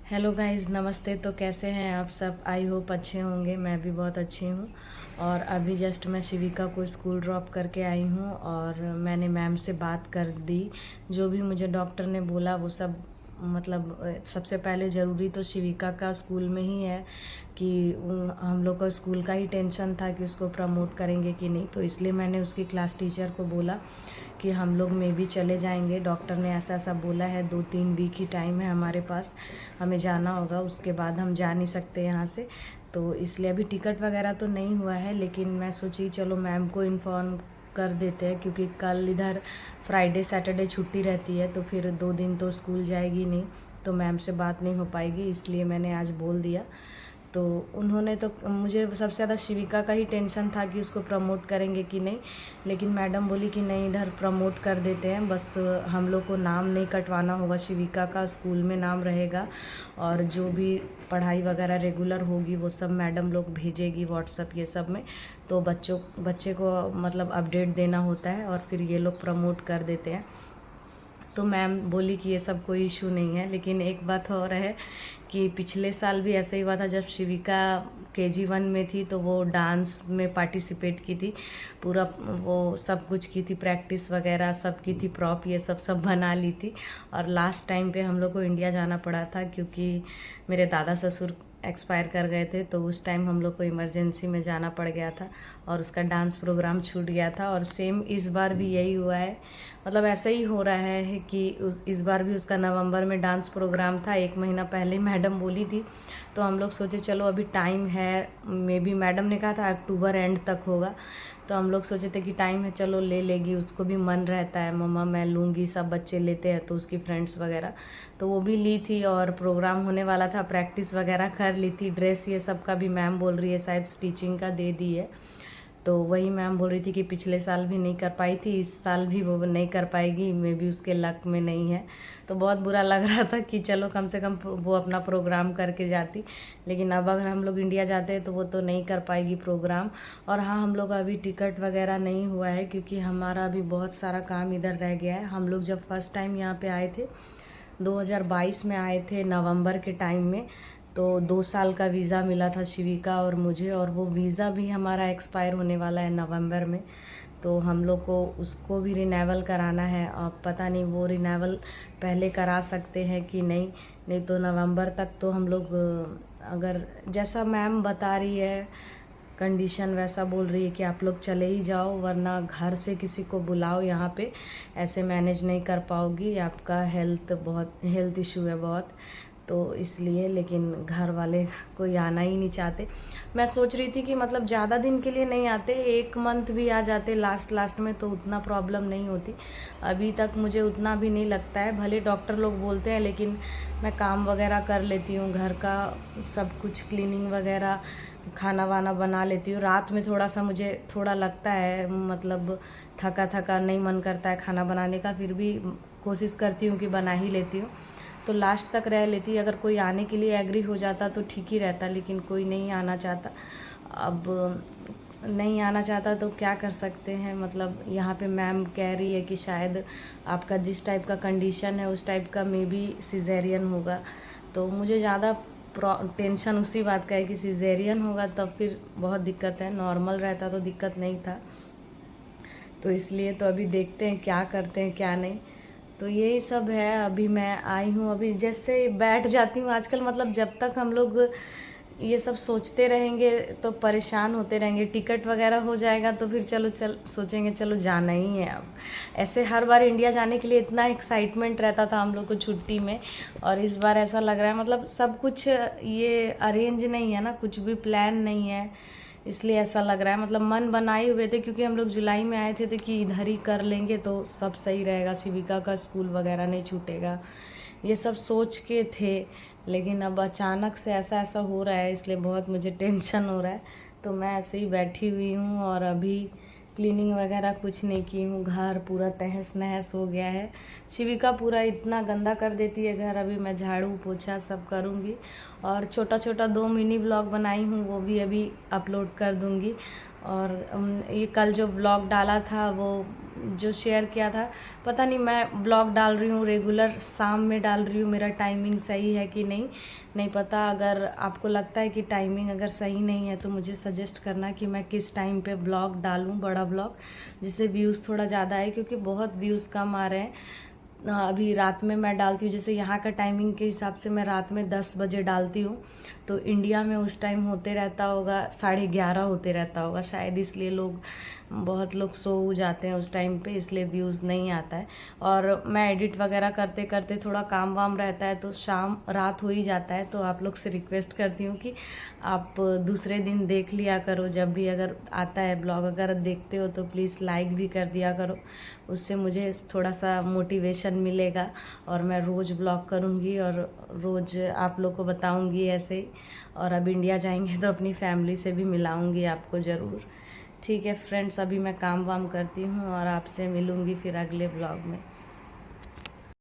Hello guys, नमस्ते। तो कैसे हैं आप सब? आई होप अच्छे होंगे। मैं भी बहुत अच्छी हूँ। और अभी जस्ट मैं शिविका को स्कूल ड्रॉप करके आई हूँ और मैंने मैम से बात कर दी। जो भी मुझे डॉक्टर ने बोला वो सब मतलब सबसे पहले ज़रूरी तो शिविका का स्कूल में ही है कि हम लोग का स्कूल का ही टेंशन था कि उसको प्रमोट करेंगे कि नहीं। तो इसलिए मैंने उसकी क्लास टीचर को बोला कि हम लोग में भी चले जाएंगे। डॉक्टर ने ऐसा ऐसा बोला है, 2-3 वीक ही टाइम है हमारे पास, हमें जाना होगा, उसके बाद हम जा नहीं सकते यहाँ से। तो इसलिए अभी टिकट वगैरह तो नहीं हुआ है, लेकिन मैं सोची चलो मैम को इन्फॉर्म कर देते हैं, क्योंकि कल इधर फ्राइडे सैटरडे छुट्टी रहती है, तो फिर 2 दिन तो स्कूल जाएगी नहीं, तो मैम से बात नहीं हो पाएगी। इसलिए मैंने आज बोल दिया। तो उन्होंने तो मुझे सबसे ज़्यादा शिविका का ही टेंशन था कि उसको प्रमोट करेंगे कि नहीं, लेकिन मैडम बोली कि नहीं, इधर प्रमोट कर देते हैं, बस हम लोग को नाम नहीं कटवाना होगा, शिविका का स्कूल में नाम रहेगा और जो भी पढ़ाई वगैरह रेगुलर होगी वो सब मैडम लोग भेजेगी व्हाट्सअप ये सब में। तो बच्चे को मतलब अपडेट देना होता है और फिर ये लोग प्रमोट कर देते हैं। तो मैम बोली कि ये सब कोई इशू नहीं है। लेकिन एक बात और है कि पिछले साल भी ऐसा ही हुआ था, जब शिविका KG 1 में थी तो वो डांस में पार्टिसिपेट की थी, पूरा वो सब कुछ की थी, प्रैक्टिस वगैरह सब की थी, प्रॉप ये सब बना ली थी। और लास्ट टाइम पे हम लोग को इंडिया जाना पड़ा था क्योंकि मेरे दादा ससुर एक्सपायर कर गए थे, तो उस टाइम हम लोग को इमरजेंसी में जाना पड़ गया था और उसका डांस प्रोग्राम छूट गया था। और सेम इस बार भी यही हुआ है, मतलब ऐसा ही हो रहा है कि इस बार भी उसका नवंबर में डांस प्रोग्राम था, 1 महीना पहले मैडम बोली थी। तो हम लोग सोचे चलो अभी टाइम है, मे बी मैडम ने कहा था अक्टूबर एंड तक होगा, तो हम लोग सोचे थे कि टाइम है, चलो ले लेगी, उसको भी मन रहता है मम्मा मैं लूँगी, सब बच्चे लेते हैं, तो उसकी फ्रेंड्स वगैरह तो वो भी ली थी और प्रोग्राम होने वाला था, प्रैक्टिस वगैरह कर ली थी। ड्रेस ये सब का भी मैम बोल रही है शायद स्टिचिंग का दे दी है। तो वही मैम बोल रही थी कि पिछले साल भी नहीं कर पाई थी, इस साल भी वो नहीं कर पाएगी, मे भी उसके लक में नहीं है। तो बहुत बुरा लग रहा था कि चलो कम से कम वो अपना प्रोग्राम करके जाती, लेकिन अब अगर हम लोग इंडिया जाते हैं तो वो तो नहीं कर पाएगी प्रोग्राम। और हाँ, हम लोग अभी टिकट वगैरह नहीं हुआ है क्योंकि हमारा अभी बहुत सारा काम इधर रह गया है। हम लोग जब फर्स्ट टाइम यहाँ पे आए थे 2022 में आए थे नवंबर के टाइम में, तो 2 साल का वीज़ा मिला था शिविका और मुझे, और वो वीज़ा भी हमारा एक्सपायर होने वाला है नवंबर में। तो हम लोग को उसको भी रिन्यूअल कराना है। अब पता नहीं वो रिन्यूअल पहले करा सकते हैं कि नहीं, नहीं तो नवंबर तक तो हम लोग अगर जैसा मैम बता रही है कंडीशन वैसा बोल रही है कि आप लोग चले ही जाओ, वरना घर से किसी को बुलाओ, यहाँ पे ऐसे मैनेज नहीं कर पाओगी, आपका हेल्थ इशू है बहुत, तो इसलिए। लेकिन घर वाले कोई आना ही नहीं चाहते। मैं सोच रही थी कि मतलब ज़्यादा दिन के लिए नहीं आते, 1 मंथ भी आ जाते लास्ट लास्ट में तो उतना प्रॉब्लम नहीं होती। अभी तक मुझे उतना भी नहीं लगता है, भले डॉक्टर लोग बोलते हैं, लेकिन मैं काम वगैरह कर लेती हूँ, घर का सब कुछ क्लीनिंग वगैरह, खाना वाना बना लेती हूँ। रात में थोड़ा सा मुझे थोड़ा लगता है, मतलब थका थका नहीं मन करता है खाना बनाने का, फिर भी कोशिश करती हूँ कि बना ही लेती हूँ, तो लास्ट तक रह लेती। अगर कोई आने के लिए एग्री हो जाता तो ठीक ही रहता, लेकिन कोई नहीं आना चाहता। अब नहीं आना चाहता तो क्या कर सकते हैं। मतलब यहाँ पे मैम कह रही है कि शायद आपका जिस टाइप का कंडीशन है उस टाइप का मे बी सिजेरियन होगा। तो मुझे ज़्यादा टेंशन उसी बात का है कि सिजेरियन होगा तब फिर बहुत दिक्कत है, नॉर्मल रहता तो दिक्कत नहीं था। तो इसलिए तो अभी देखते हैं क्या करते हैं क्या नहीं। तो यही सब है। अभी मैं आई हूँ, अभी जैसे बैठ जाती हूँ आजकल, मतलब जब तक हम लोग ये सब सोचते रहेंगे तो परेशान होते रहेंगे। टिकट वगैरह हो जाएगा तो फिर चल सोचेंगे चलो जाना ही है। अब ऐसे हर बार इंडिया जाने के लिए इतना एक्साइटमेंट रहता था हम लोग को छुट्टी में, और इस बार ऐसा लग रहा है मतलब सब कुछ ये अरेंज नहीं है ना, कुछ भी प्लान नहीं है, इसलिए ऐसा लग रहा है। मतलब मन बनाए हुए थे क्योंकि हम लोग जुलाई में आए थे कि इधर ही कर लेंगे तो सब सही रहेगा, शिविका का स्कूल वगैरह नहीं छूटेगा, ये सब सोच के थे। लेकिन अब अचानक से ऐसा ऐसा हो रहा है, इसलिए बहुत मुझे टेंशन हो रहा है। तो मैं ऐसे ही बैठी हुई हूँ और अभी क्लीनिंग वगैरह कुछ नहीं की हूँ, घर पूरा तहस नहस हो गया है। शिविका पूरा इतना गंदा कर देती है घर, अभी मैं झाड़ू पोछा सब करूँगी। और छोटा छोटा 2 मिनी ब्लॉग बनाई हूँ, वो भी अभी अपलोड कर दूँगी। और ये कल जो ब्लॉग डाला था वो जो शेयर किया था, पता नहीं मैं ब्लॉग डाल रही हूँ रेगुलर शाम में डाल रही हूँ, मेरा टाइमिंग सही है कि नहीं पता। अगर आपको लगता है कि टाइमिंग अगर सही नहीं है तो मुझे सजेस्ट करना कि मैं किस टाइम पे ब्लॉग डालूँ, बड़ा ब्लॉग, जिससे व्यूज़ थोड़ा ज़्यादा आए, क्योंकि बहुत व्यूज़ कम आ रहे हैं। अभी रात में मैं डालती हूँ, जैसे यहाँ का टाइमिंग के हिसाब से मैं रात में 10 बजे डालती हूँ, तो इंडिया में उस टाइम होते रहता होगा 11:30 होते रहता होगा शायद, इसलिए बहुत लोग सो जाते हैं उस टाइम पे, इसलिए व्यूज़ नहीं आता है। और मैं एडिट वगैरह करते करते थोड़ा काम वाम रहता है तो रात हो ही जाता है। तो आप लोग से रिक्वेस्ट करती हूँ कि आप दूसरे दिन देख लिया करो, जब भी अगर आता है ब्लॉग, अगर देखते हो तो प्लीज़ लाइक भी कर दिया करो, उससे मुझे थोड़ा सा मोटिवेशन मिलेगा और मैं रोज़ ब्लॉग करूँगी और रोज़ आप लोग को बताऊँगी ऐसे ही। और अब इंडिया जाएंगे तो अपनी फैमिली से भी मिलाऊँगी आपको ज़रूर। ठीक है फ्रेंड्स, अभी मैं काम वाम करती हूँ और आपसे मिलूँगी फिर अगले ब्लॉग में।